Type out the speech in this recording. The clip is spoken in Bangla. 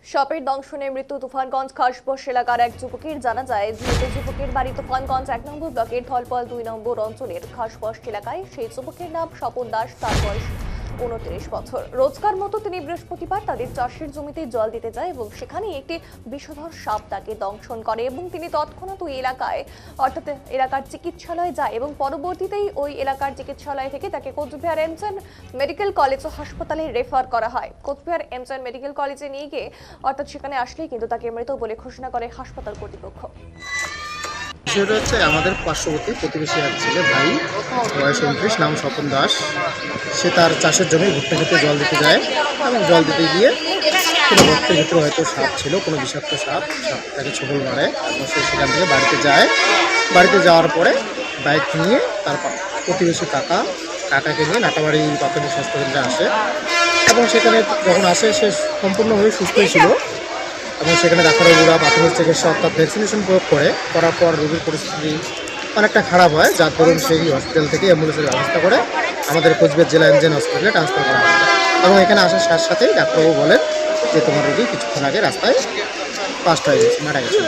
সাপের দংশনে মৃত্যু তুফানগঞ্জ খাসবস এলাকার এক যুবকের। জানা যায়, ধৃত যুবকের বাড়ি তুফানগঞ্জ ১ নম্বর ব্লকের ধলপল ২ নম্বর অঞ্চলের খাসবস এলাকায়। সেই যুবকের নাম স্বপন দাস, তার বয়স ২৯ বছর। রোজকার মতো তিনি বৃহস্পতিবার তাদের চাষের জমিতে জল দিতে যায় এবং সেখানে একটি বিষধর সাপ তাকে দংশন করে এবং তিনি তৎক্ষণাৎ ওই এলাকায় অর্থাৎ এলাকার চিকিৎসালয়ে যায় এবং পরবর্তীতেই ওই এলাকার চিকিৎসালয় থেকে তাকে কোচবিহার এমজেন মেডিকেল কলেজ ও হাসপাতালে রেফার করা হয়। কোচবিহার এমজেন মেডিকেল কলেজে নিয়ে গিয়ে অর্থাৎ সেখানে আসলেই কিন্তু তাকে মৃত বলে ঘোষণা করে হাসপাতাল কর্তৃপক্ষ। বিষয়টা হচ্ছে আমাদের পার্শ্ববর্তী প্রতিবেশী এক ছেলে, ভাই, বয়স 29, নাম স্বপন দাস। সে তার চাষের জমি ভুট্টা খেতে জল দিতে যায় এবং জল দিতে গিয়ে কোনো গর্তের ভিতরে হয়তো সাপ ছিল, কোনো বিষাক্ত সাপ তাকে ছোবল মারে এবং সে সেখান থেকে বাড়িতে যায়। বাড়িতে যাওয়ার পরে বাইক নিয়ে তার প্রতিবেশী কাকাকে নিয়ে নাটাবাড়ি প্রাথমিক স্বাস্থ্যকেন্দ্রে আসে এবং সেখানে যখন আসে সে সম্পূর্ণভাবে সুস্থই ছিল এবং সেখানে ডাক্তারবাবুরা প্রাথমিক চিকিৎসা অর্থাৎ ভ্যাকসিনেশন প্রয়োগ করার পর রোগীর পরিস্থিতি অনেকটা খারাপ হয়, যার দরুন সেই হসপিটাল থেকে অ্যাম্বুলেন্সের ব্যবস্থা করে আমাদের কোচবিহার জেলা এমজেন হসপিটালে ট্রান্সফার করা হয় এবং এখানে আসার সাথে সাথেই ডাক্তারবাবু বলেন যে তোমার রোগী কিছুক্ষণ আগে রাস্তায় পাস্ট হয়ে গেছে, মারা গেছে।